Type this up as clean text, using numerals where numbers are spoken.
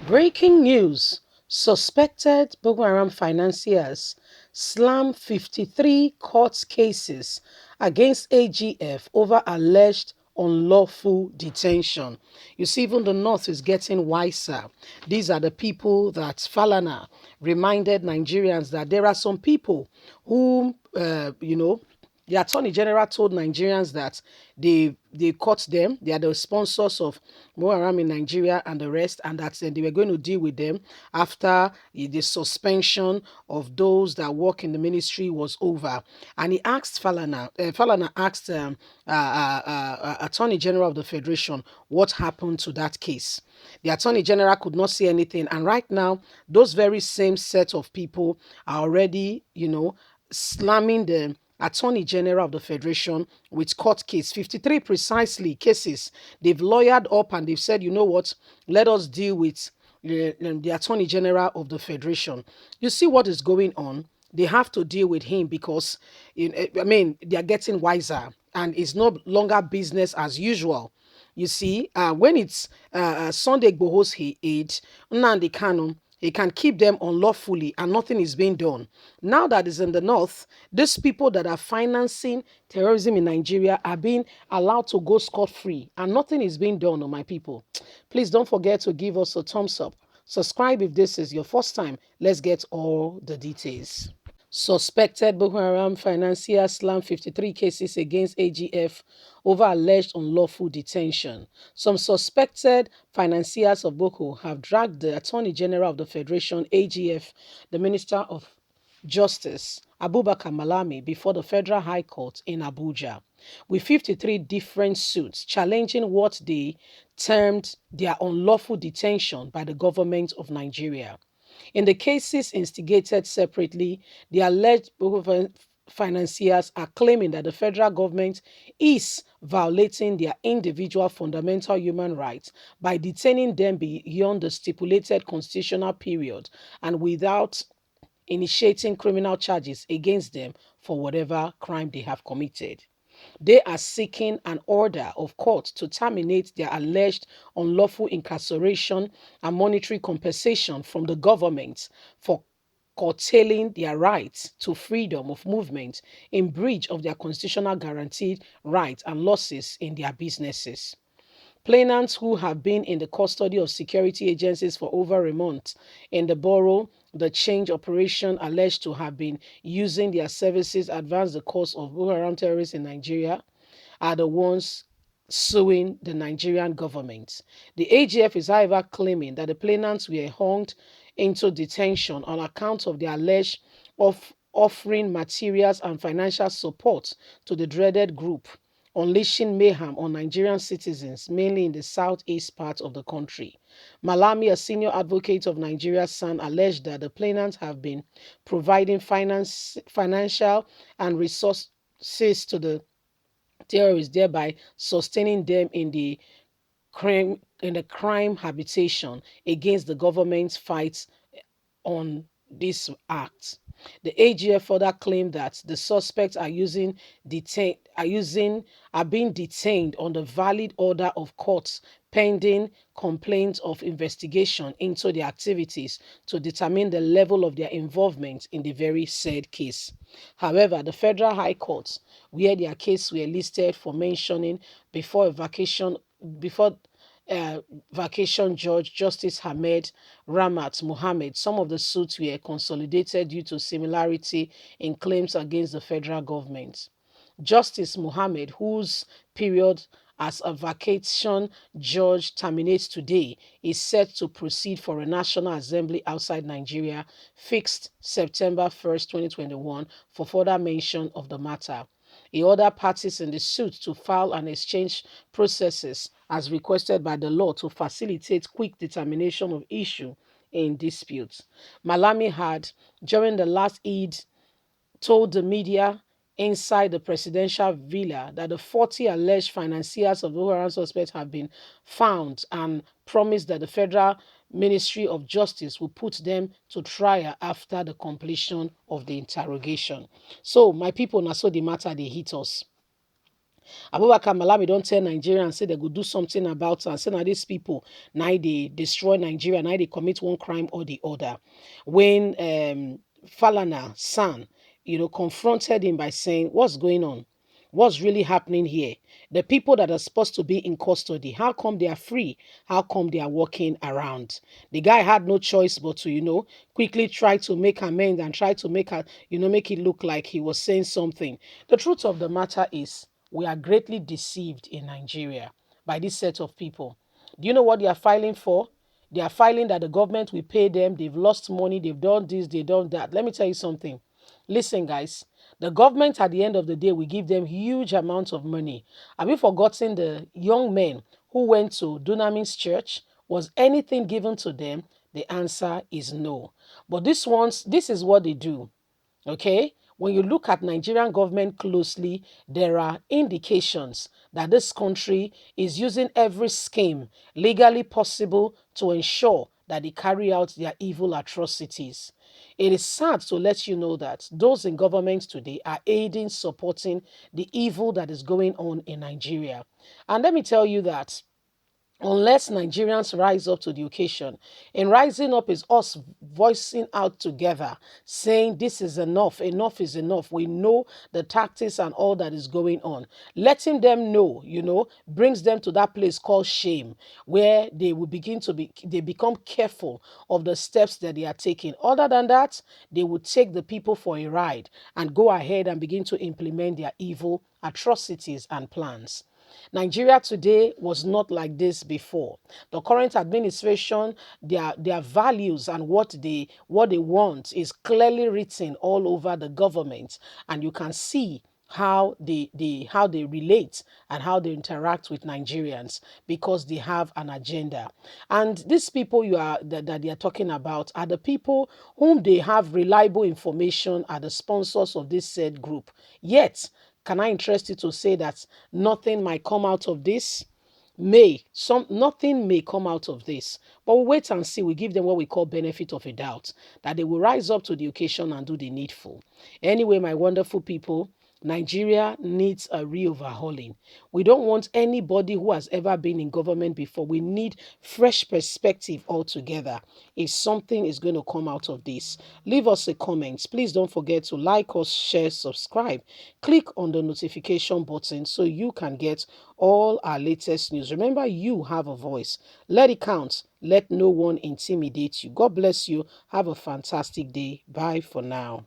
Breaking news. Suspected Boko Haram financiers slam 53 court cases against AGF over alleged unlawful detention. You see, even the North is getting wiser. These are the people that Falana reminded Nigerians that there are some people whom, the Attorney General told Nigerians that they caught them. They are the sponsors of Boko Haram in Nigeria and the rest, and that they were going to deal with them after the suspension of those that work in the ministry was over. And he asked Falana. Falana asked Attorney General of the Federation what happened to that case. The Attorney General could not say anything, and right now, those very same set of people are already, slamming the Attorney General of the Federation with court case, 53 precisely cases. They've lawyered up and they've said, you know what, let us deal with the Attorney General of the Federation. You see what is going on? They have to deal with him because, they are getting wiser and it's no longer business as usual. You see, when it's Sunday Igboho's aid, Nnamdi Kanu, he can keep them unlawfully and nothing is being done. Now that is in the north, these people that are financing terrorism in Nigeria are being allowed to go scot-free and nothing is being done on my people. Please don't forget to give us a thumbs up. Subscribe if this is your first time. Let's get all the details. Suspected Boko Haram financier slammed 53 cases against AGF over alleged unlawful detention. Some suspected financiers of Boko have dragged the Attorney General of the Federation, AGF, the Minister of Justice, Abubakar Malami, before the Federal High Court in Abuja, with 53 different suits challenging what they termed their unlawful detention by the government of Nigeria. In the cases instigated separately, the alleged financiers are claiming that the federal government is violating their individual fundamental human rights by detaining them beyond the stipulated constitutional period and without initiating criminal charges against them for whatever crime they have committed. They are seeking an order of court to terminate their alleged unlawful incarceration and monetary compensation from the government for curtailing their rights to freedom of movement in breach of their constitutional guaranteed rights and losses in their businesses. Plainants who have been in the custody of security agencies for over a month in the borough, the change operation alleged to have been using their services advance the cause of Boko Haram terrorists in Nigeria, are the ones suing the Nigerian government. The AGF is, however, claiming that the plainants were hung into detention on account of their alleged offering materials and financial support to the dreaded group, unleashing mayhem on Nigerian citizens, mainly in the southeast part of the country. Malami, a senior advocate of Nigeria's son, alleged that the plainants have been providing financial and resources to the terrorists, thereby sustaining them in the crime habitation against the government's fight on this act. The AGF further claimed that the suspects are being detained on the valid order of courts pending complaints of investigation into their activities to determine the level of their involvement in the very said case. However, the Federal High Court, where their case were listed for mentioning before vacation judge Justice Hamed Ramat Mohammed, some of the suits were consolidated due to similarity in claims against the federal government. Justice Mohammed, whose period as a vacation judge terminates today, is set to proceed for a National Assembly outside Nigeria, fixed September 1st, 2021, for further mention of the matter. He ordered parties in the suit to file and exchange processes as requested by the law to facilitate quick determination of issue in disputes. Malami had, during the last Eid, told the media inside the presidential villa that the 40 alleged financiers of the Boko Haram suspects have been found and promised that the Federal Ministry of Justice will put them to trial after the completion of the interrogation. So, my people, now so the matter they hit us. Abubakar Malami don't tell Nigeria and say they go do something about and say now these people now they destroy Nigeria, now they commit one crime or the other. When Falana son, confronted him by saying, "What's going on? What's really happening here? The people that are supposed to be in custody, how come they are free? How come they are walking around?" The guy had no choice but to, quickly try to make amends and try to make it look like he was saying something. The truth of the matter is, we are greatly deceived in Nigeria by this set of people. Do you know what they are filing for? They are filing that the government will pay them. They've lost money. They've done this. They've done that. Let me tell you something. Listen, guys. The government at the end of the day will give them huge amounts of money. Have you forgotten the young men who went to Dunamis Church? Was anything given to them? The answer is no. But this is what they do. Okay, when you look at Nigerian government closely, there are indications that this country is using every scheme legally possible to ensure that they carry out their evil atrocities. It is sad to let you know that those in government today are aiding, supporting the evil that is going on in Nigeria. And let me tell you that unless Nigerians rise up to the occasion. And rising up is us voicing out together, saying this is enough, enough is enough. We know the tactics and all that is going on. Letting them know, brings them to that place called shame, where they will they become careful of the steps that they are taking. Other than that, they would take the people for a ride and go ahead and begin to implement their evil atrocities and plans. Nigeria today was not like this before. The current administration, their values and what they want is clearly written all over the government, and you can see how they relate and how they interact with Nigerians because they have an agenda. And these people that they are talking about are the people whom they have reliable information are the sponsors of this said group. Yet, can I interest you to say that nothing might come out of this? Nothing may come out of this, but we'll wait and see. We give them what we call benefit of a doubt, that they will rise up to the occasion and do the needful. Anyway, my wonderful people, Nigeria needs a re-overhauling. We don't want anybody who has ever been in government before. We need fresh perspective altogether. If something is going to come out of this, leave us a comment. Please don't forget to like us, share, subscribe. Click on the notification button so you can get all our latest news. Remember, you have a voice. Let it count. Let no one intimidate you. God bless you. Have a fantastic day. Bye for now.